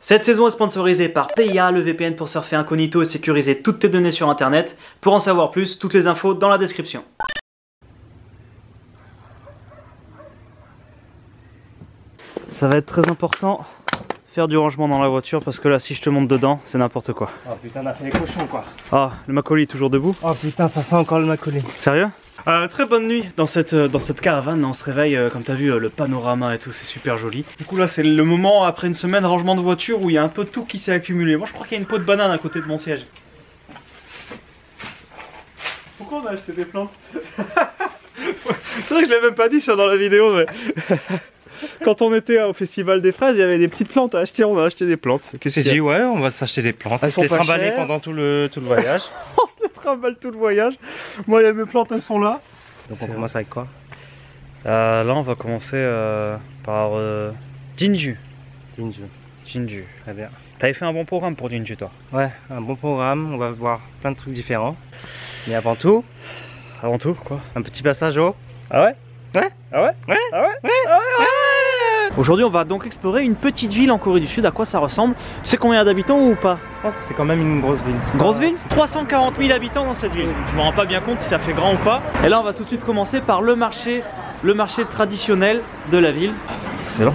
Cette saison est sponsorisée par PIA, le VPN pour surfer incognito et sécuriser toutes tes données sur internet. Pour en savoir plus, toutes les infos dans la description. Ça va être très important, faire du rangement dans la voiture parce que là si je te monte dedans, c'est n'importe quoi. Oh putain, on a fait les cochons quoi. Ah, le Macaulay est toujours debout. Oh putain, ça sent encore le Macaulay. Sérieux? Très bonne nuit dans cette caravane, on se réveille, comme tu as vu le panorama et tout, c'est super joli. Du coup là c'est le moment après une semaine rangement de voiture où il y a un peu tout qui s'est accumulé. Moi je crois qu'il y a une peau de banane à côté de mon siège. Pourquoi on a acheté des plantes? C'est vrai que je l'ai même pas dit ça dans la vidéo, mais quand on était au festival des fraises, il y avait des petites plantes à acheter, on a acheté des plantes. Qu'est-ce que J'ai dit ouais, on va s'acheter des plantes. Elles on se les sont pas trimballer chères. pendant tout le voyage. On se les trimballe tout le voyage. Moi, il y a mes plantes, elles sont là. Donc on commence avec quoi? Là, on va commencer par Jinju. Jinju. Très bien. T'avais fait un bon programme pour Jinju, toi? Ouais, un bon programme, on va voir plein de trucs différents. Mais avant tout, Quoi? un petit passage au... Ah ouais? Ouais. Ah ouais? Ouais. Ah ouais? Ouais. Ah ouais, ouais. Aujourd'hui, on va donc explorer une petite ville en Corée du Sud. À quoi ça ressemble? Tu sais combien d'habitants ou pas? Je pense que c'est quand même une grosse ville. Grosse ville? 340 000 habitants dans cette ville. Je me rends pas bien compte si ça fait grand ou pas. Et là, on va tout de suite commencer par le marché traditionnel de la ville. Excellent.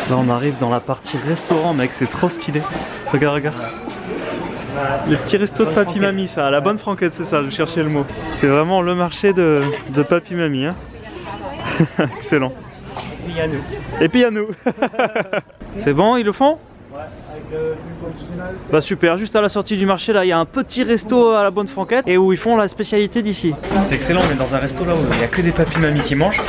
Là, on arrive dans la partie restaurant, mec, c'est trop stylé. Regarde, regarde. Les petits restos de papy mamie, ça, à la bonne franquette, c'est ça, je cherchais le mot. C'est vraiment le marché de papy mamie, hein. Excellent. Et puis il y a nous. Et puis à nous. C'est bon, ils le font? Ouais, avec le continental. Bah super, juste à la sortie du marché là, il y a un petit resto à la bonne franquette et où ils font la spécialité d'ici. C'est excellent, on est dans un resto là où il n'y a que des papy mamies qui mangent.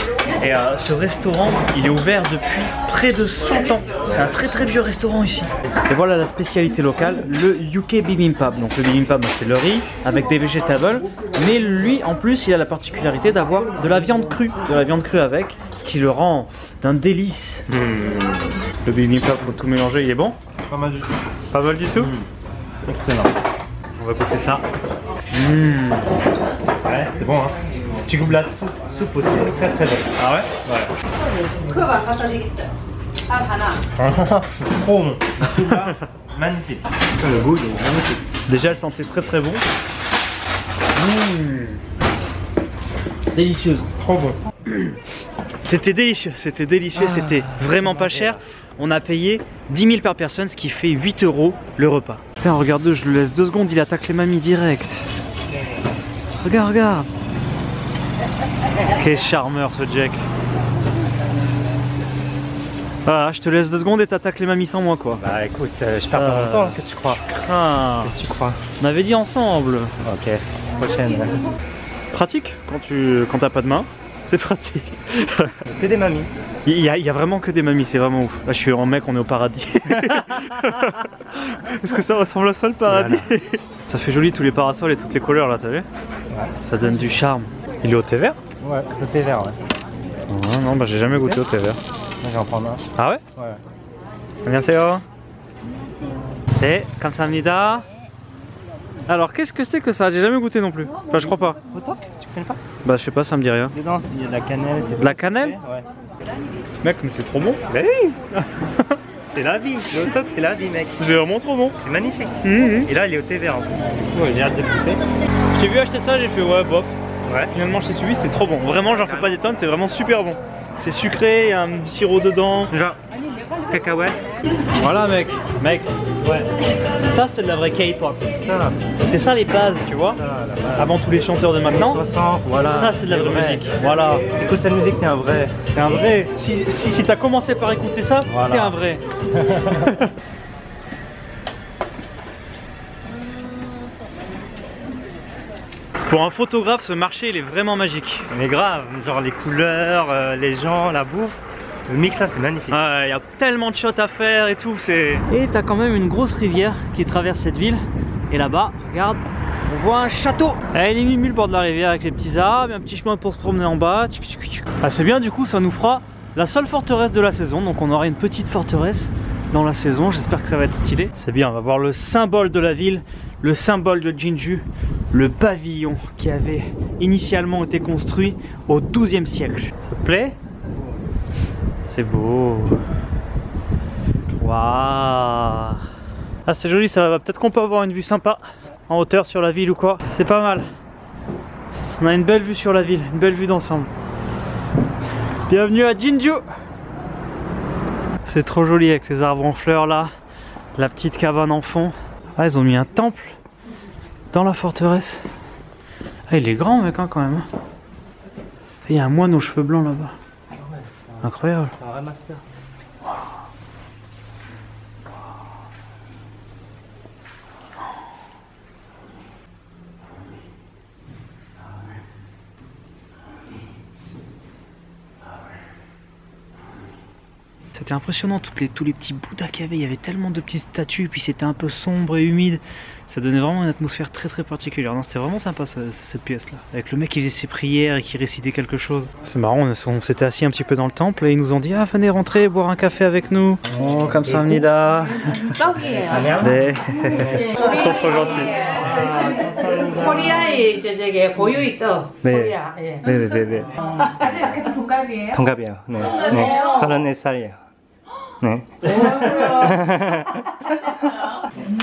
Et ce restaurant, il est ouvert depuis près de 100 ans. C'est un très vieux restaurant ici. Et voilà la spécialité locale, le Yuke Bibimbap. Donc le bibimbap, c'est le riz avec des vegetables. Mais lui, en plus, il a la particularité d'avoir de la viande crue. De la viande crue avec, ce qui le rend d'un délice. Le bibimbap, faut tout mélanger, il est bon? Pas mal du tout. Pas mal du tout? Excellent. On va goûter ça. Ouais, c'est bon hein. Tu goûtes la soupe aussi, très bonne. Ah ouais? C'est trop bon. La soupe là, magnifique. Le goût il est magnifique. Déjà, elle sentait très bon. Délicieuse. Trop bon. C'était délicieux, c'était vraiment pas cher. On a payé 10 000 par personne, ce qui fait 8 € le repas. Putain, regarde, je le laisse 2 secondes, il attaque les mamies direct. Regarde. Quel charmeur ce Jack. Voilà, je te laisse 2 secondes et t'attaques les mamies sans moi quoi. Bah écoute, je perds pas mon temps, qu'est-ce que tu crois? Ah, Qu'est-ce que tu crois? on avait dit ensemble. Ok, prochaine. Pratique quand t'as pas de main, c'est pratique. Que des mamies. Il y a vraiment que des mamies, c'est vraiment ouf. Là je suis en mec, on est au paradis. Est-ce que ça ressemble à ça le paradis? Ça fait joli tous les parasols et toutes les couleurs là, t'as vu? Ouais. Ça donne du charme. Il est au thé vert? Ouais, c'est thé vert, ouais. Non, bah j'ai jamais goûté au thé vert. Moi j'en prends un. Ah ouais? Ouais. 안녕하세요. 네, 감사합니다. Alors qu'est-ce que c'est que ça? J'ai jamais goûté non plus. Enfin je crois pas. Hotok, tu connais pas? Bah je sais pas, ça me dit rien. Dedans, il y a de la cannelle. De la cannelle? Ouais. Mec, mais c'est trop bon. Bah oui. C'est la vie, le hotok c'est la vie mec. C'est vraiment trop bon. C'est magnifique. Et Et là il est au thé vert en plus. Ouais, j'ai hâte de le goûter. je t'ai vu acheter ça, j'ai fait ouais bof. Ouais. Finalement je t'ai suivi, c'est trop bon. Vraiment j'en fais pas des tonnes, c'est vraiment super bon. C'est sucré, il y a un sirop dedans. Genre, cacahuète. Voilà mec. Ouais. Ça c'est de la vraie K-pop. C'est ça. C'était ça les bases, tu vois. Ça, la base. Avant tous les chanteurs de maintenant. 60, voilà. Ça c'est de la vraie vrai. musique. Voilà. Écoute cette musique, t'es un vrai. T'es un vrai. Si t'as commencé par écouter ça, Voilà. t'es un vrai. Pour un photographe, ce marché il est vraiment magique. Mais grave, genre les couleurs, les gens, la bouffe. Le mix là c'est magnifique. Il y a tellement de shots à faire et tout. Et t'as quand même une grosse rivière qui traverse cette ville. Et là-bas, regarde, on voit un château. Il est mis le bord de la rivière avec les petits arbres, un petit chemin pour se promener en bas. Ah, c'est bien, du coup ça nous fera la seule forteresse de la saison. Donc on aura une petite forteresse dans la saison. J'espère que ça va être stylé. C'est bien, on va voir le symbole de la ville, le symbole de Jinju, le pavillon qui avait initialement été construit au XIIe siècle. Ça te plaît? C'est beau. Waouh. Ah, c'est joli ça. Peut-être qu'on peut avoir une vue sympa en hauteur sur la ville ou quoi. C'est pas mal. On a une belle vue sur la ville, une belle vue d'ensemble. Bienvenue à Jinju. C'est trop joli avec les arbres en fleurs là. La petite cabane en fond. Ah, ils ont mis un temple dans la forteresse. Ah, il est grand mec hein, quand même. Il y a un moine aux cheveux blancs là-bas. Incroyable. C'est un vrai master. C'était impressionnant tous les petits bouddhas qu'il y avait. Il y avait tellement de petites statues, puis c'était un peu sombre et humide. Ça donnait vraiment une atmosphère très particulière. C'était vraiment sympa cette pièce là. Avec le mec qui faisait ses prières et qui récitait quelque chose. C'est marrant, on s'était assis un petit peu dans le temple et ils nous ont dit ah venez rentrer, boire un café avec nous. Oh comme ça Amnida. Ils sont trop gentils. 코리아에 저게 고유 있어. 코리아. 예. 네네네. 같은 동갑이에요? 동갑이에요. 네. 네. 34살이에요. 네.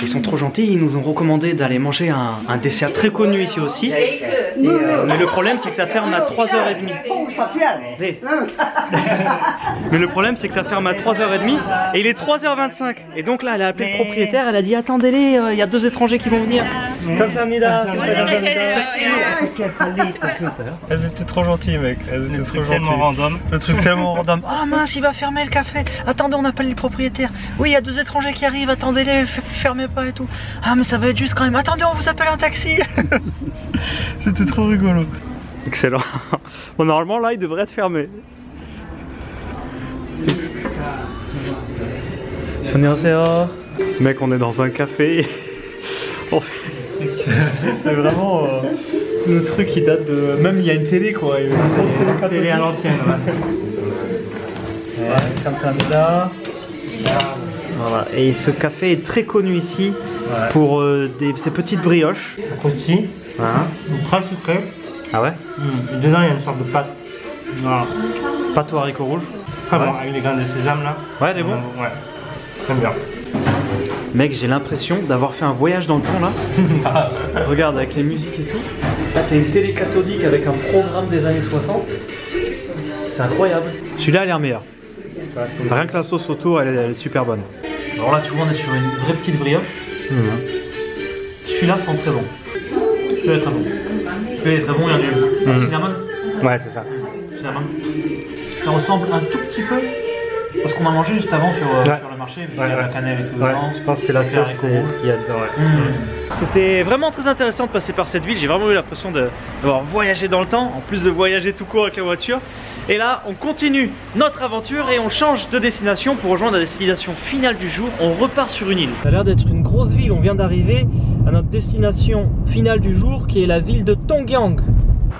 Ils sont trop gentils, ils nous ont recommandé d'aller manger un dessert très connu ici aussi. Mais le problème c'est que ça ferme à 3h30. Mais le problème c'est que ça ferme à 3h30 et il est 3h25. Et donc là elle a appelé le propriétaire, elle a dit attendez-les, il y a 2 étrangers qui vont venir. Comme ça Amnida. Elles étaient trop gentilles mec. Elles étaient trop gentilles. Random. Le truc tellement random. Ah mince il va fermer le café. Attendez on appelle les propriétaires. Oui il y a 2 étrangers qui arrivent, attendez-les, fermez pas et tout. Ah mais ça va être juste quand même. Attendez on vous appelle un taxi. C'était trop rigolo. Excellent. Bon normalement là il devrait être fermé. Annyeonghaseyo. Mec on est dans un café. C'est vraiment le truc qui date de... Même il y a une télé quoi. Il y a une grosse télé à l'ancienne. Ouais. Comme ça là. Voilà. Et ce café est très connu ici pour ces petites brioches. Aussi. Voilà. Très sucré. Ah ouais. Et dedans il y a une sorte de pâte. Voilà. Pâte aux haricots rouges. Très bon, avec les graines de sésame là. Ouais, elle est bon. Ouais. J'aime bien. Mec, j'ai l'impression d'avoir fait un voyage dans le temps là. Regarde avec les musiques et tout. Là, t'as une télé cathodique avec un programme des années 60. C'est incroyable. Celui-là, a l'air meilleur. Rien que la sauce autour, elle est super bonne. Alors là, tu vois, on est sur une vraie petite brioche. Celui-là sent très bon. Celui-là est très bon. Celui-là est très bon, il y a du cinnamon. Ouais, c'est ça. Cinnamon. Ça ressemble un tout petit peu à ce qu'on a mangé juste avant sur le marché, vu qu'il y a la cannelle et tout dedans. Je pense que la sauce, c'est ce qu'il y a dedans. C'était vraiment très intéressant de passer par cette ville. J'ai vraiment eu l'impression d'avoir voyagé dans le temps, en plus de voyager tout court avec la voiture. Et là, on continue notre aventure et on change de destination pour rejoindre la destination finale du jour. On repart sur une île. Ça a l'air d'être une grosse ville. On vient d'arriver à notre destination finale du jour qui est la ville de Tongyang.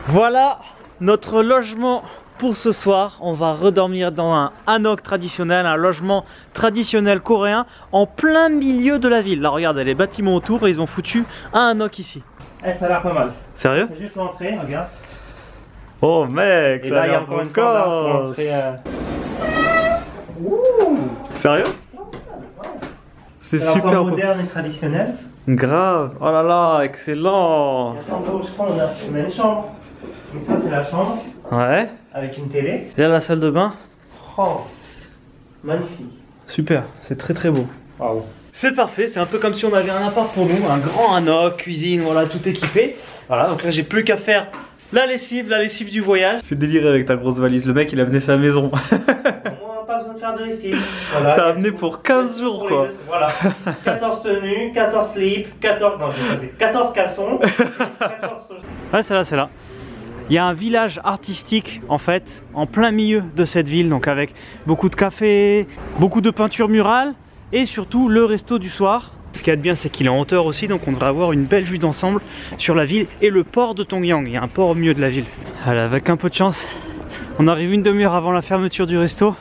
Voilà notre logement pour ce soir. On va redormir dans un hanok traditionnel, un logement traditionnel coréen en plein milieu de la ville. Là, regarde, les bâtiments autour et ils ont foutu un hanok ici. Eh, ça a l'air pas mal. Sérieux? C'est juste l'entrée, regarde. Oh mec, et ça là, il y a encore une porte. Sérieux? C'est super moderne et traditionnel. Grave. Oh là là, excellent. Et attends, je crois qu'on a une chambre. Et ça, c'est la chambre. Ouais. Avec une télé. Et là, la salle de bain. Oh, magnifique. Super, c'est très très beau. Wow. C'est parfait, c'est un peu comme si on avait un appart pour nous, un grand hanok, cuisine, voilà, tout équipé. Voilà, donc là, j'ai plus qu'à faire la lessive du voyage. Fais délirer avec ta grosse valise, le mec il a amené sa maison. Moi, pas besoin de faire de lessive. Voilà. T'as amené pour 15 jours pour quoi. Voilà. 14 tenues, 14 slips, 14 caleçons, 14 Ouais, c'est là, c'est là. Il y a un village artistique en fait, en plein milieu de cette ville, donc avec beaucoup de cafés, beaucoup de peintures murales et surtout le resto du soir. Ce qu'il y a de bien, c'est qu'il est en hauteur aussi, donc on devrait avoir une belle vue d'ensemble sur la ville et le port de Tongyang. Il y a un port au milieu de la ville. Allez, avec un peu de chance, on arrive une demi-heure avant la fermeture du resto.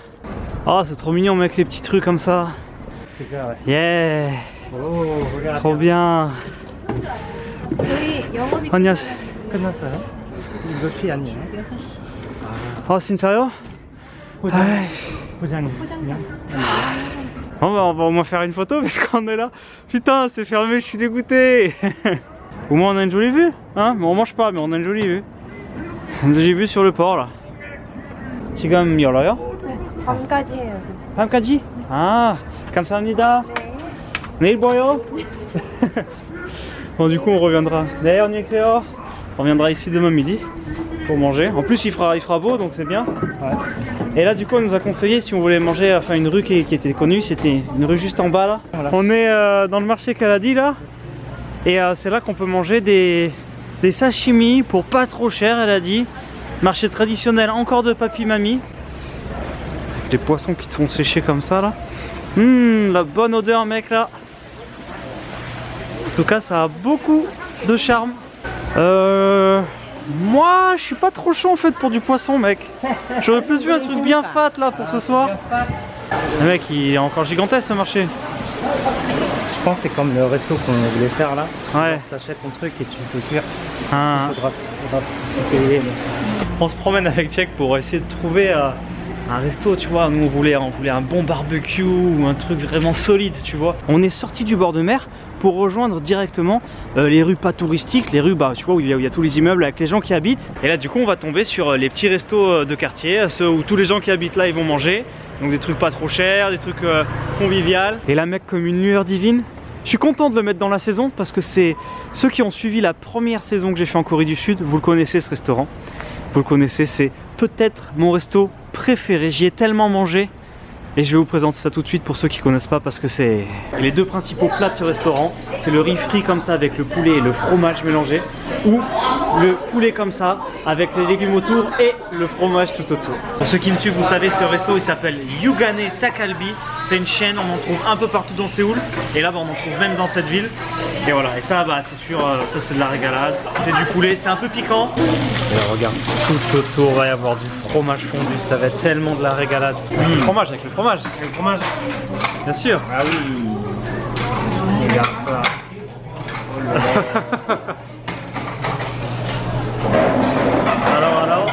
Oh, c'est trop mignon mec, les petits trucs comme ça. Yeah. Oh, regarde. Trop bien. 안녕하세요. 끝났어요? 몇 시 아니에요? 아 진짜요? On va au moins faire une photo parce qu'on est là. Putain, c'est fermé, je suis dégoûté. Au moins on a une jolie vue, hein. Mais on mange pas, mais on a une jolie vue. J'ai vu sur le port là. 지금 열어요? 밤까지 해요. 밤까지? 아, 감사합니다. 내일 보여. Bon, du coup on reviendra. D'ailleurs, on y est. On reviendra ici demain midi pour manger. En plus il fera beau, donc c'est bien. Ouais. Et là du coup on nous a conseillé, si on voulait manger, enfin une rue qui était connue, c'était une rue juste en bas là. Voilà. On est dans le marché Kaladi là. Et c'est là qu'on peut manger des sashimi pour pas trop cher, elle a dit. Marché traditionnel encore de papy-mamie. Des poissons qui te font sécher comme ça là. La bonne odeur mec là. En tout cas ça a beaucoup de charme. Moi je suis pas trop chaud en fait pour du poisson mec. J'aurais plus vu un truc bien fat là pour ce soir. Le mec il est encore gigantesque ce marché. Je pense que c'est comme le resto qu'on voulait faire là. Ouais. T'achètes ton truc et tu peux cuire. Ah. Faudra payer. On se promène avec Jack pour essayer de trouver un resto, tu vois. Nous on voulait un bon barbecue ou un truc vraiment solide, tu vois. On est sorti du bord de mer pour rejoindre directement les rues pas touristiques, les rues tu vois, où il y a tous les immeubles avec les gens qui habitent. Et là du coup on va tomber sur les petits restos de quartier, ceux où tous les gens qui habitent là ils vont manger. Donc des trucs pas trop chers, des trucs conviviales. Et là mec, comme une lueur divine. Je suis content de le mettre dans la saison parce que c'est ceux qui ont suivi la première saison que j'ai fait en Corée du Sud, vous le connaissez ce restaurant. Vous le connaissez, c'est peut-être mon resto préféré. J'y ai tellement mangé et je vais vous présenter ça tout de suite pour ceux qui ne connaissent pas parce que c'est les deux principaux plats de ce restaurant. C'est le riz frit comme ça avec le poulet et le fromage mélangé ou le poulet comme ça avec les légumes autour et le fromage tout autour. Pour ceux qui me suivent, vous savez, ce resto il s'appelle Yugane Takalbi. C'est une chaîne, on en trouve un peu partout dans Séoul et là on en trouve même dans cette ville. Et voilà, et ça c'est sûr, ça c'est de la régalade. C'est du poulet, c'est un peu piquant. Et là, regarde, tout autour va y avoir du fromage fondu, ça va être tellement de la régalade. Le fromage avec le fromage. Le fromage. Bien sûr. Ah oui. Regarde ça. Alors.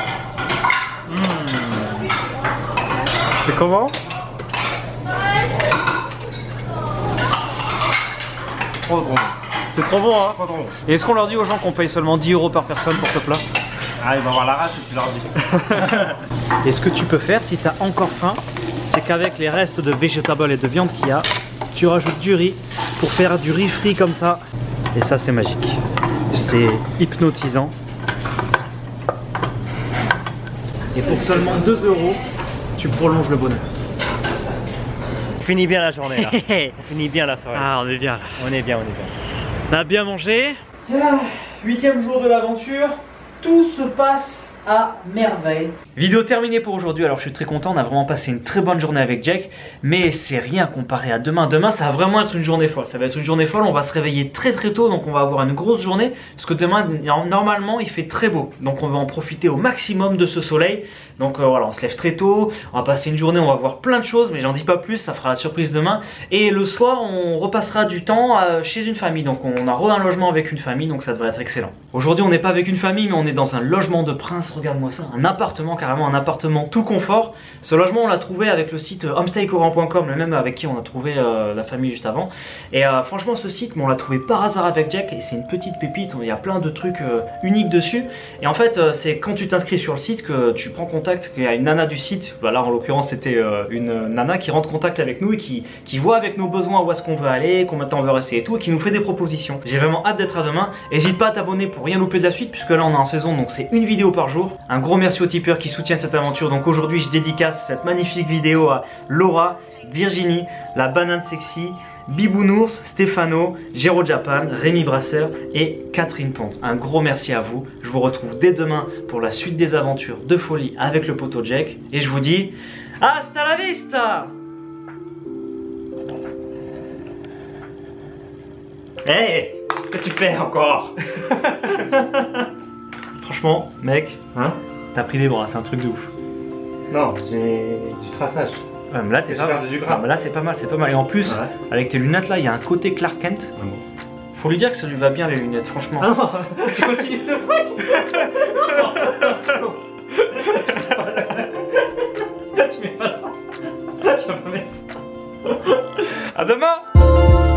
C'est comment? Trop bon. C'est trop bon hein. Trop bon. Et est-ce qu'on leur dit aux gens qu'on paye seulement 10 € par personne pour ce plat? Ah, ils vont avoir la rage et tu leur dis. Et ce que tu peux faire si tu as encore faim, c'est qu'avec les restes de végétables et de viande qu'il y a, tu rajoutes du riz pour faire du riz frit comme ça. Et ça c'est magique. C'est hypnotisant. Et pour seulement 2 €, tu prolonges le bonheur. On finit bien la journée là. On finit bien la soirée. Ah, on est bien là. On est bien. On a bien mangé. 8e jour de l'aventure. Tout se passe à merveille. Vidéo terminée pour aujourd'hui. Alors je suis très content, on a vraiment passé une très bonne journée avec Jack. Mais c'est rien comparé à demain. Demain ça va vraiment être une journée folle. Ça va être une journée folle, on va se réveiller très tôt. Donc on va avoir une grosse journée. Parce que demain normalement il fait très beau. Donc on va en profiter au maximum de ce soleil. Donc voilà, on se lève très tôt, on va passer une journée, on va voir plein de choses. Mais j'en dis pas plus, ça fera la surprise demain. Et le soir on repassera du temps chez une famille. Donc on a un logement avec une famille, donc ça devrait être excellent. Aujourd'hui on n'est pas avec une famille, mais on est dans un logement de prince. Regarde-moi ça, un appartement, carrément un appartement tout confort. Ce logement on l'a trouvé avec le site homestaycoréen.com, le même avec qui on a trouvé la famille juste avant. Et franchement ce site, on l'a trouvé par hasard avec Jack et c'est une petite pépite. Il y a plein de trucs uniques dessus. Et en fait c'est quand tu t'inscris sur le site que tu prends contact, qu'il y a une nana du site. Là en l'occurrence c'était une nana qui rentre en contact avec nous et qui voit avec nos besoins où est-ce qu'on veut aller, combien de temps on veut rester et tout, et qui nous fait des propositions. J'ai vraiment hâte d'être à demain. N'hésite pas à t'abonner pour rien louper de la suite, puisque là on est en saison, donc c'est une vidéo par jour. Un gros merci aux tipeurs qui soutiennent cette aventure. Donc aujourd'hui je dédicace cette magnifique vidéo à Laura, Virginie, la banane sexy, Bibounours, Stéphano, Géro Japan, Rémi Brasseur et Catherine Ponte. Un gros merci à vous. Je vous retrouve dès demain pour la suite des aventures de folie avec le poteau Jack. Et je vous dis hasta la vista. Hey, qu'est-ce que tu fais encore? Franchement, mec, hein? T'as pris des bras, c'est un truc de ouf. Non, j'ai du traçage. Ouais, mais là, t'es pas mal. Ah, mais là, c'est pas mal, c'est pas mal. Et en plus, ouais, avec tes lunettes là, il y a un côté Clark Kent. Ah bon. Faut lui dire que ça lui va bien les lunettes, franchement. Ah non, tu continues ce truc. Tu mets pas ça. Tu vas pas mettre ça. À demain.